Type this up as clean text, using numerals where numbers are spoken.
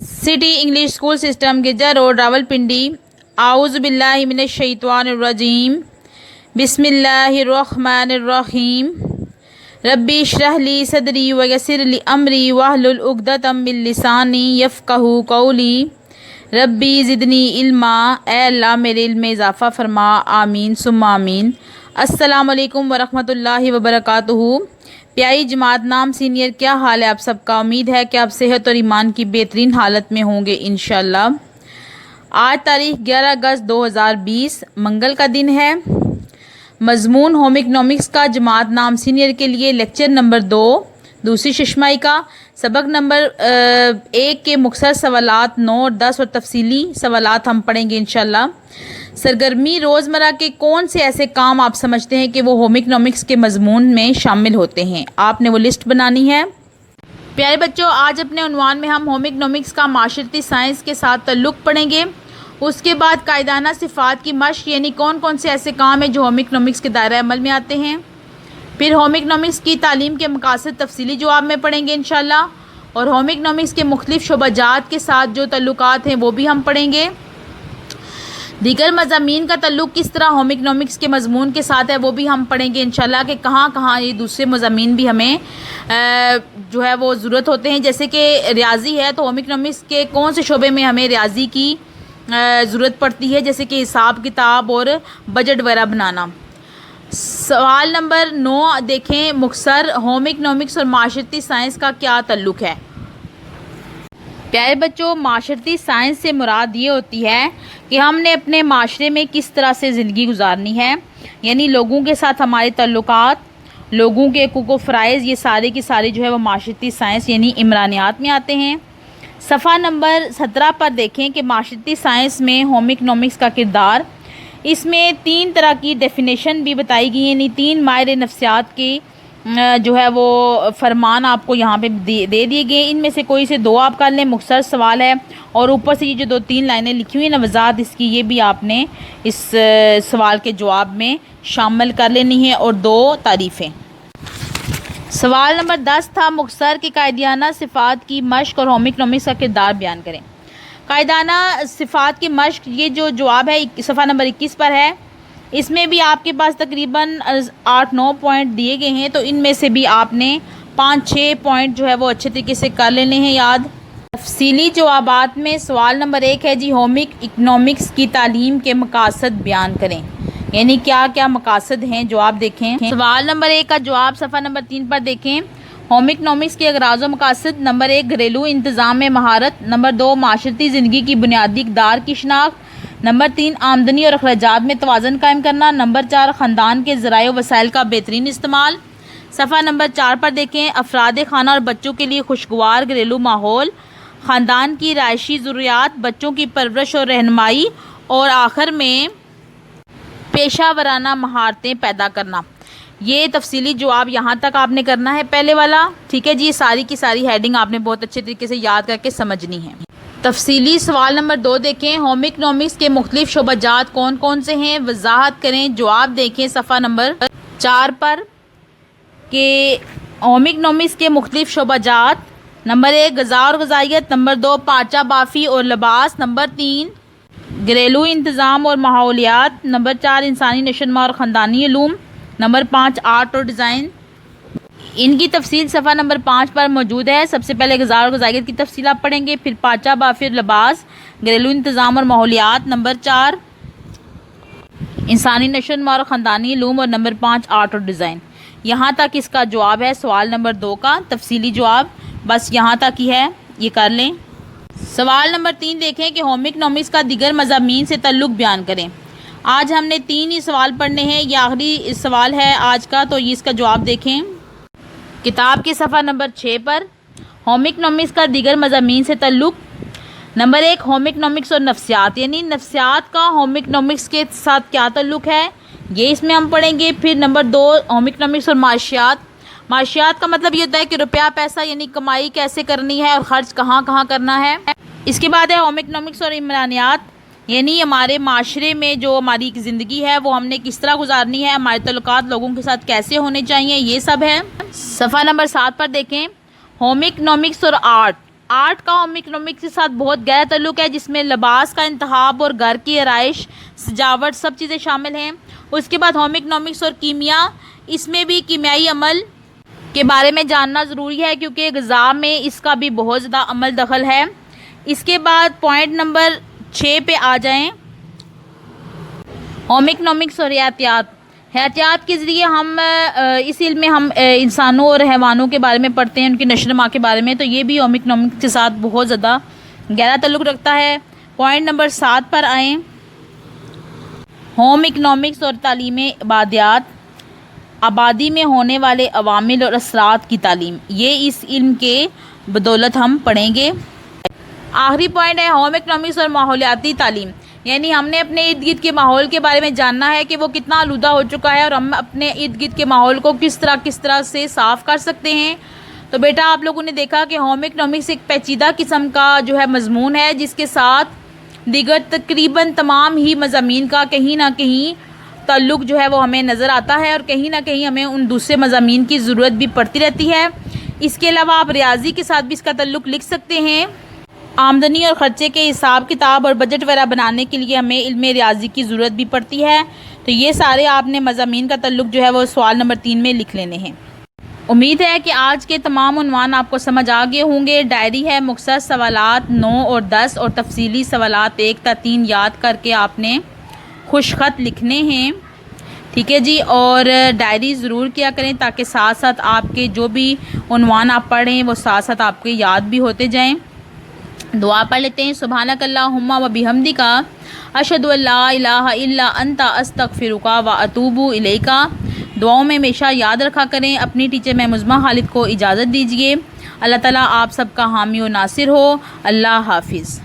City English School System Girja road Rawalpindi. आऊज़ु बिल्लाहि मिनश शैतानिर रजीम। बिस्मिल्लाहिर्रहमानिर्रहीम। रब्बी इश्रह ली सदरी व यस्सिर ली अमरी वहलुल उक़दतम मिन लिसानी यफ़क़हू क़ौली। रब्बी ज़िदनी इल्मा। ए अल्लाह मेरे इल्म में इज़ाफ़ा फरमा। आमीन सुम्मा आमीन। अस्सलामु अलैकुम वरहमतुल्लाहि वबरकातुहू। प्यारी जमात नाम सीनियर, क्या हाल है आप सबका? उम्मीद है कि आप सेहत और ईमान की बेहतरीन हालत में होंगे इंशाअल्लाह। आज तारीख़ 11 अगस्त 2020 मंगल का दिन है। मज़मून होम इकनॉमिक्स का जमात नाम सीनियर के लिए लेक्चर नंबर 2 दूसरी शशमाई का सबक नंबर 1 के मुख्तसर सवालात 9 और 10 और तफसीली सवालात हम पढ़ेंगे इंशाअल्लाह। सरगर्मी रोज़मर्रा के कौन से ऐसे काम आप समझते हैं कि वो होम इकनॉमिक्स के मज़मून में शामिल होते हैं? आपने वो लिस्ट बनानी है। प्यारे बच्चों, आज अपने उन्वान में हम होम इकनॉमिक्स का माशरती साइंस के साथ ताल्लुक़ पढ़ेंगे। उसके बाद कायदाना सिफ़ात की मश्क, यानी कौन कौन से ऐसे काम हैं जो होम इकनॉमिक्स के दायरे अमल में आते हैं। फिर होम इकनॉमिक्स की तालीम के मकासद तफसीली जवाब में पढ़ेंगे इंशाअल्लाह। और होम इकनॉमिक्स के मुख्तलिफ शुबाजात के साथ जो तल्लुकात हैं वो भी हम पढ़ेंगे। दीगर मज़ामीन का तल्लुक़ किस तरह होम इकनॉमिक्स के मज़मून के साथ है वो भी हम पढ़ेंगे इंशाअल्लाह कि कहाँ कहाँ ये दूसरे मज़ामीन भी हमें जो है वो ज़रूरत होते हैं। जैसे कि रियाजी है तो होम इकनॉमिक्स के कौन से शोबे में हमें रियाजी की ज़रूरत पड़ती है, जैसे कि हिसाब किताब और बजट वगैरह बनाना। सवाल नंबर 9 देखें, मुख्तसर होम इकनॉमिक्स और माशरती साइंस का क्या तल्लुक़ है। प्यारे बच्चों, माशरती साइंस से मुराद ये होती है कि हमने अपने माशरे में किस तरह से ज़िंदगी गुजारनी है, यानी लोगों के साथ हमारे तल्लुकात, लोगों के हकूक़ व फ़राइज़, ये सारे की सारी जो है वो माशरती साइंस यानी इमरानियात में आते हैं। सफ़ा नंबर 17 पर देखें कि माशरती साइंस में होम इकनॉमिक्स का किरदार। इसमें 3 तरह की डेफिनेशन भी बताई गई हैं, यानी 3 माहिर नफ्सियात की जो है वो फरमान आपको यहाँ पे दे दिए गए। इनमें से कोई से 2 आप कर लें, मुख्तसर सवाल है। और ऊपर से ये जो 2-3 लाइनें लिखी हुई हैं ना वज़ाहत इसकी, ये भी आपने इस सवाल के जवाब में शामिल कर लेनी है। और 2 तारीफ़ें। सवाल नंबर 10 था, मुख्तसर के कायदाना सिफ़ात की मश्क और होम इकनॉमिक्स का किरदार बयान करें। कायदाना सिफ़ात की मश्क, ये जो जवाब है सफ़ा नंबर 21 पर है। इसमें भी आपके पास तकरीबन 8-9 पॉइंट दिए गए हैं, तो इनमें से भी आपने 5-6 पॉइंट जो है वो अच्छे तरीके से कर लेने हैं याद। तफसीली जवाबात में सवाल नंबर 1 है जी, होम इकनॉमिक्स की तालीम के मकासद बयान करें, यानी क्या क्या मकासद हैं जो आप देखें। सवाल नंबर 1 का जवाब सफ़ा नंबर 3 पर देखें। होम इकनॉमिक्स के अगराज़ व मकासद। नंबर 1 घरेलू इंतज़ाम में महारत। नंबर 2 माशरती ज़िंदगी की बुनियादी इक़दार की शनाख्त। नंबर 3 आमदनी और अखराजात में तवाज़ुन कायम करना। नंबर 4 ख़ानदान के ज़राए वसाइल का बेहतरीन इस्तेमाल। सफ़ा नंबर 4 पर देखें, अफराद खाना और बच्चों के लिए खुशगवार घरेलू माहौल, ख़ानदान की रायशी ज़रूरियात, बच्चों की परवरिश और रहनुमाई, और आखिर में पेशा वराना महारतें पैदा करना। ये तफसीली जवाब यहाँ तक आपने करना है पहले वाला, ठीक है जी। सारी की सारी हेडिंग आपने बहुत अच्छे तरीके से याद करके समझनी है। तफसीली सवाल नंबर 2 देखें, होम इकनॉमिक्स के मुख्तलिफ शोबाजात कौन कौन से हैं, वजाहत करें। जवाब देखें सफ़ा नंबर 4 पर कि होम इकनॉमिक्स के मुख्तलिफ शोबाजात। नंबर 1 ग़ज़ा और ग़ज़ाइयत। नंबर 2 पाचा बाफ़ी और लिबास। नंबर 3 घरेलू इंतज़ाम और माहौलियात। नंबर 4 इंसानी नशोनुमा और ख़ानदानी उलूम। नंबर 5 आर्ट और डिज़ाइन। इनकी तफसील सफ़ा नंबर 5 पर मौजूद है। सबसे पहले ग़ज़ा और ग़ज़ाइयत की तफसील आप पढ़ेंगे, फिर पाचा बाफ़ी और लिबास, घरेलू इंतज़ाम और माहौलियात। नंबर 4 इंसानी नशोनुमा और ख़ानदानी उलूम, और नंबर 5 आर्ट और डिज़ाइन। यहाँ तक इसका जवाब है सवाल नंबर 2 का तफसीली जवाब, बस यहाँ तक ही है, ये कर लें। सवाल नंबर 3 देखें कि होम इकनॉमिक्स का दीगर मज़ामीन से तल्लुक़ बयान करें। आज हमने 3 ही सवाल पढ़ने हैं, ये आखिरी सवाल है आज का, तो ये इसका जवाब देखें किताब के सफ़ा नंबर 6 पर। होम इकनॉमिक्स का दीगर मज़ामीन से तल्लुक़। नंबर 1 होम इकनॉमिक्स और नफ्सियात, यानी नफ्सियात का होम इकनॉमिक्स के साथ क्या तल्लुक़ है, ये इसमें हम पढ़ेंगे। फिर नंबर 2 होम इकनॉमिक्स और माशियात। माशियात का मतलब ये होता है कि रुपया पैसा, यानी कमाई कैसे करनी है और ख़र्च कहाँ कहाँ करना है। इसके बाद है होम इकनॉमिक्स और इमरानियात, यानी हमारे माशरे में जो हमारी ज़िंदगी है वो हमने किस तरह गुजारनी है, हमारे तल्लुकात लोगों के साथ कैसे होने चाहिए, ये सब है। सफ़ा नंबर 7 पर देखें, होम इकनॉमिक्स और आर्ट। آرٹ کا ہوم اکنامکس کے ساتھ بہت گہرا تعلق ہے، جس میں لباس کا انتخاب اور گھر کی آرائش، سجاوٹ، سب چیزیں شامل ہیں۔ اس کے بعد ہوم اکنامکس اور کیمیا، اس میں بھی کیمیائی عمل کے بارے میں جاننا ضروری ہے، کیونکہ غذا میں اس کا بھی بہت زیادہ عمل دخل ہے۔ اس کے بعد پوائنٹ نمبر 6 پہ آ جائیں، ہوم اکنامکس اور حیاتیات۔ حیاتیات کے ذریعے ہم اس علم میں ہم انسانوں اور حیوانوں کے بارے میں پڑھتے ہیں، ان کی نشو و نما کے بارے میں، تو یہ بھی ہوم اکنامکس کے ساتھ بہت زیادہ گہرا تعلق رکھتا ہے۔ پوائنٹ نمبر 7 پر آئیں، ہوم اکنامکس اور تعلیم عبادیات، آبادی میں ہونے والے عوامل اور اثرات کی تعلیم، یہ اس علم کے بدولت ہم پڑھیں گے۔ آخری پوائنٹ ہے ہوم اکنامکس اور ماحولیاتی تعلیم، یعنی ہم نے اپنے ارد گرد کے ماحول کے بارے میں جاننا ہے کہ وہ کتنا آلودہ ہو چکا ہے، اور ہم اپنے ارد گرد کے ماحول کو کس طرح سے صاف کر سکتے ہیں۔ تو بیٹا آپ لوگوں نے دیکھا کہ ہوم اکنامکس ایک پیچیدہ قسم کا جو ہے مضمون ہے، جس کے ساتھ دیگر تقریباً تمام ہی مضامین کا کہیں نہ کہیں تعلق جو ہے وہ ہمیں نظر آتا ہے، اور کہیں نہ کہیں ہمیں ان دوسرے مضامین کی ضرورت بھی پڑتی رہتی ہے۔ اس کے علاوہ آپ ریاضی کے ساتھ بھی اس کا تعلق لکھ سکتے ہیں۔ آمدنی اور خرچے کے حساب کتاب اور بجٹ وغیرہ بنانے کے لیے ہمیں علم ریاضی کی ضرورت بھی پڑتی ہے۔ تو یہ سارے آپ نے مضامین کا تعلق جو ہے وہ سوال نمبر 3 میں لکھ لینے ہیں۔ امید ہے کہ آج کے تمام عنوان آپ کو سمجھ آ گئے ہوں گے۔ ڈائری ہے، مختصر سوالات 9 اور 10 اور تفصیلی سوالات 1 تا 3 یاد کر کے آپ نے خوش خط لکھنے ہیں، ٹھیک ہے جی۔ اور ڈائری ضرور کیا کریں تاکہ ساتھ ساتھ آپ کے جو بھی عنوان آپ پڑھیں وہ ساتھ ساتھ آپ کے یاد بھی ہوتے جائیں۔ دعا پڑھ لیتے ہیں۔ سبحانک اللہم و بحمدک، اشہد ان لا الہ الا انت، استغفرک و اتوب الیک۔ دعاؤں میں ہمیشہ یاد رکھا کریں۔ اپنی ٹیچر میں مزمہ خالد کو اجازت دیجیے۔ اللہ تعالیٰ آپ سب کا حامی و ناصر ہو۔ اللہ حافظ۔